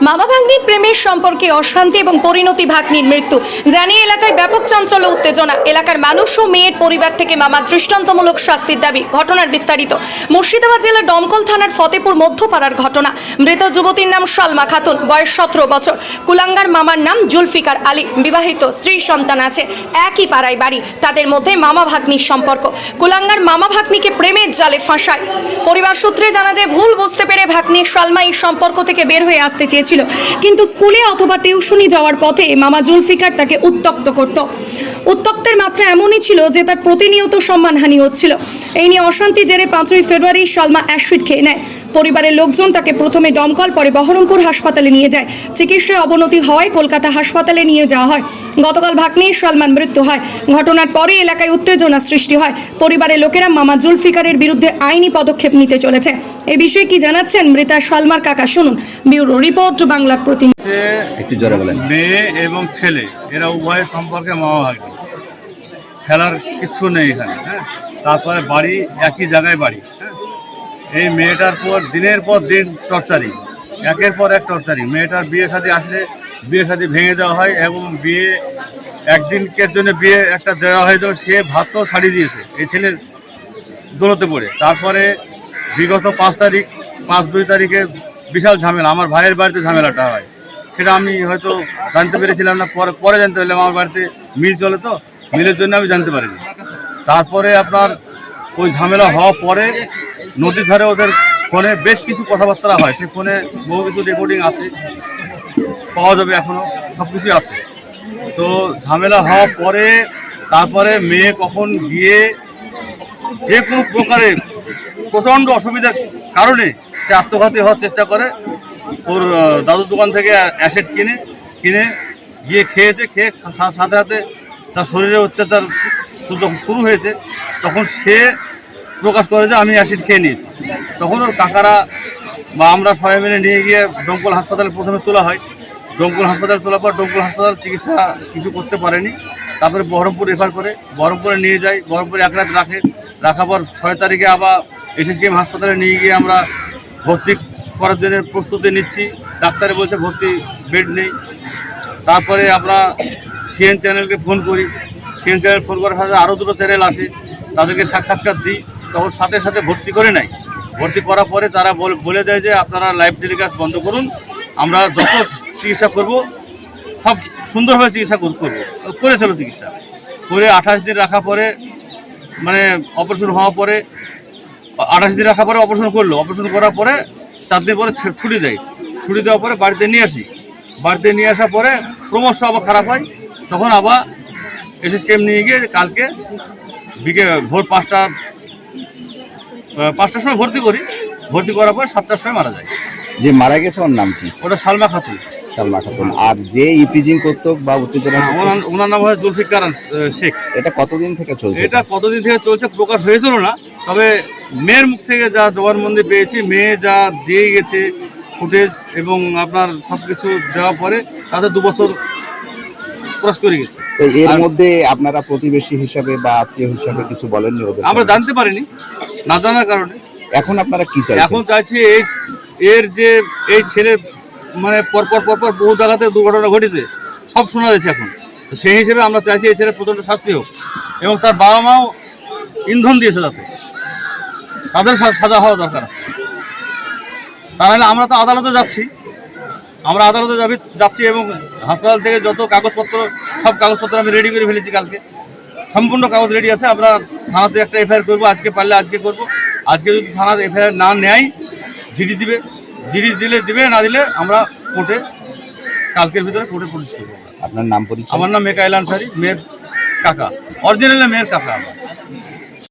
মামা ভাগ্নির প্রেমের সম্পর্কে অশান্তি এবং পরিণতি ভাগ্নির মৃত্যু জানিয়ে এলাকায় ব্যাপক চাঞ্চল্য উত্তেজনা। এলাকার মানুষ ও মেয়ের পরিবার থেকে মামার দৃষ্টান্তমূলক শাস্তির দাবি। ঘটনার বিস্তারিত মুর্শিদাবাদ জেলার দমকল থানার ফতেপুর মধ্যপাড়ার ঘটনা। মৃত যুবতীর নাম সালমা খাতুন, বয়স 17 বছর। কুলাঙ্গার মামার নাম জুলফিকার আলী, বিবাহিত, স্ত্রী সন্তান আছে। একই পাড়ায় বাড়ি, তাদের মধ্যে মামা ভাগ্নির সম্পর্ক। কুলাঙ্গার মামা ভাগ্নিকে প্রেমের জালে ফাঁসায়। পরিবার সূত্রে জানা যায়, ভুল বুঝতে পেরে ভাগ্নি সালমা এই সম্পর্ক থেকে বের হয়ে আসতে চেয়েছিল, কিন্তু স্কুলে অথবা টিউশনি যাওয়ার পথে মামা জুলফিকার তাকে উত্ত্যক্ত করত। উত্ত্যক্তের মাত্রা এমনই ছিল যে তার প্রতিনিয়ত সম্মানহানি হচ্ছিল। এই নিয়ে অশান্তি জেরে 5ই ফেব্রুয়ারি সালমা অ্যাসিড খেয়ে নেয়। পরিবারের লোকজন তাকে প্রথমে দমকল, পরে বহরমপুর হাসপাতালে নিয়ে যায়। চিকিৎসায় অবনতি হওয়ায় কলকাতা হাসপাতালে নিয়ে যাওয়া হয়। গতকাল ভাগ্নি সালমার মৃত্যু হয়। ঘটনার পরে এলাকায় উত্তেজনা সৃষ্টি হয়। পরিবারের লোকেরা মামা জুলফিকারের বিরুদ্ধে আইনি পদক্ষেপ নিতে চলেছে। এ বিষয়ে কি জানাচ্ছেন মৃতা সালমার কাকা, শুনুন। ব্যুরো রিপোর্ট, বাংলার প্রতিনিধি। একটু জোরে বলেন। মেয়ে এবং ছেলে এরা উভয়ের সম্পর্কে মামা ভাগ্নি, খেলার কিচ্ছু নেই এখানে। হ্যাঁ, তারপরে বাড়ি একই জায়গায় বাড়ি। হ্যাঁ, এই মেয়েটার দিনের পর দিন টর্চারিং, একের পর এক টর্চারিং। মেয়েটার বিয়ে শাদী আসলে বিয়ে শাদী ভেঙে দেওয়া হয় এবং বিয়ে একদিনকের জন্য বিয়ে একটা দেওয়া হয়ে যাবে, সে ভাতও ছাড়িয়ে দিয়েছে এই ছেলের দৌলতে পড়ে। তারপরে বিগত 5 তারিখে বিশাল ঝামেলা, আমার ভাইয়ের বাড়িতে ঝামেলাটা হয়। সেটা আমি হয়তো জানতে পেরেছিলাম না, পরে জানতে পারলাম। আমার বাড়িতে মিল চলে, তো মিলের জন্য আমি জানতে পারিনি। তারপরে আপনার ওই ঝামেলা হওয়ার পরে নদীর ধারে ওদের ফোনে বেশ কিছু কথাবার্তা হয়। সেই ফোনে বহু কিছু রেকর্ডিং আছে, পাওয়া যাবে, এখনও সব কিছুই আছে। তো ঝামেলা হওয়ার পরে তারপরে মেয়ে কখন গিয়ে যে কোনো প্রকারে প্রচণ্ড অসুবিধার কারণে সে আত্মঘাতী হওয়ার চেষ্টা করে। ওর দাদুর দোকান থেকে অ্যাসিড কিনে গিয়ে খেয়েছে। খেয়ে সাথে সাথে তার শরীরে অত্যাচার যখন শুরু হয়েছে, তখন সে প্রকাশ করে যে আমি অ্যাসিড খেয়ে নিয়েছি। তখন ওর কাকারা বা আমরা সবাই মিলে নিয়ে গিয়ে দমকল হাসপাতালে প্রথমে তোলা হয়। দমকল হাসপাতালে তোলার পর দমকল হাসপাতাল চিকিৎসা কিছু করতে পারেনি। তারপরে বহরমপুর রেফার করে, বহরমপুরে নিয়ে যাই। বহরমপুরে 1 রাত রাখার পর 6 তারিখে আবার SSKM হাসপাতালে নিয়ে গিয়ে আমরা ভর্তি করার জন্য প্রস্তুতি নিচ্ছি। ডাক্তারে বলছে ভর্তি বেড নেই। তারপরে আমরা CN চ্যানেলকে ফোন করি। CN চ্যানেল ফোন করার সাথে আরও 2টো চ্যানেল আসে, তাদেরকে সাক্ষাৎকার দিই। তখন সাথে সাথে ভর্তি করে নেয়। ভর্তি করার পরে তারা বলে দেয় যে আপনারা লাইভ টেলিকাস্ট বন্ধ করুন, আমরা যত চিকিৎসা করব সব সুন্দরভাবে চিকিৎসা করেছিল। চিকিৎসা করে 28 দিন রাখার পরে, মানে অপারেশন হওয়ার পরে 28 দিন রাখার পরে অপারেশন করলো। অপারেশন করার পরে 4 দিন পরে ছুটি দেয়। ছুটি দেওয়ার পরে বাড়িতে নিয়ে আসি। বাড়িতে নিয়ে আসার পরে ক্রমশ আবার খারাপ হয়। তখন আবার SSKM নিয়ে গিয়ে কালকে ভোর 5টার সময় ভর্তি করি। ভর্তি করার পর 7টার সময় মারা যায়। যে মারা গেছে ওর নাম কি? ওটা সালমা খাতুন। সালমা খাতুন। আর যে ইপিজিং করতো বা উত্তেজনা, ওনার নাম হয় জুলফিকার শেখ। এটা কতদিন থেকে চলছে? এটা কতদিন থেকে চলছে প্রকাশ হয়েছিল না, তবে মেয়ের মুখ থেকে যা জবানবন্দি পেয়েছি, মেয়ে যা দিয়ে গেছে ফুটেজ এবং আপনার সব কিছু দেওয়ার পরে তাতে 2 বছর ক্রস করে গেছে। তো এর মধ্যে আপনারা প্রতিবেশী হিসাবে বা আত্মীয় হিসাবে কিছু বলেননি ওদের? আমরা জানতে পারিনি, না জানার কারণে। এখন আপনারা কি চাইছেন? এখন চাইছি এই ছেলে মানে পরপর বহু জায়গাতে দুর্ঘটনা ঘটেছে, সব শোনা যাচ্ছে এখন। তো সেই হিসেবে আমরা চাইছি এই ছেলের প্রচণ্ড শাস্তি হোক এবং তার বাবা মাও ইন্ধন দিয়েছে যাতে তাদের সাজা হওয়া দরকার আছে। তাহলে আমরা তো আদালতে যাচ্ছি, যাচ্ছি এবং হাসপাতাল থেকে যত কাগজপত্র, সব কাগজপত্র আমি রেডি করে ফেলেছি। কালকে সম্পূর্ণ কাগজ রেডি আছে। আমরা থানাতে একটা FIR করবো, আজকে পারলে আজকে করব। আজকে যদি থানার FIR না নেয়, জিডি দিবে। জিডি দিবে, না দিলে আমরা কোর্টে কালকের ভিতরে কোর্টে পুলিশ করবো। আপনার নাম পরিচয়? আমার নাম মেকাইল আনসারি, মেয়ের কাকা, অরিজিনাল মেয়ের কাকা আমার।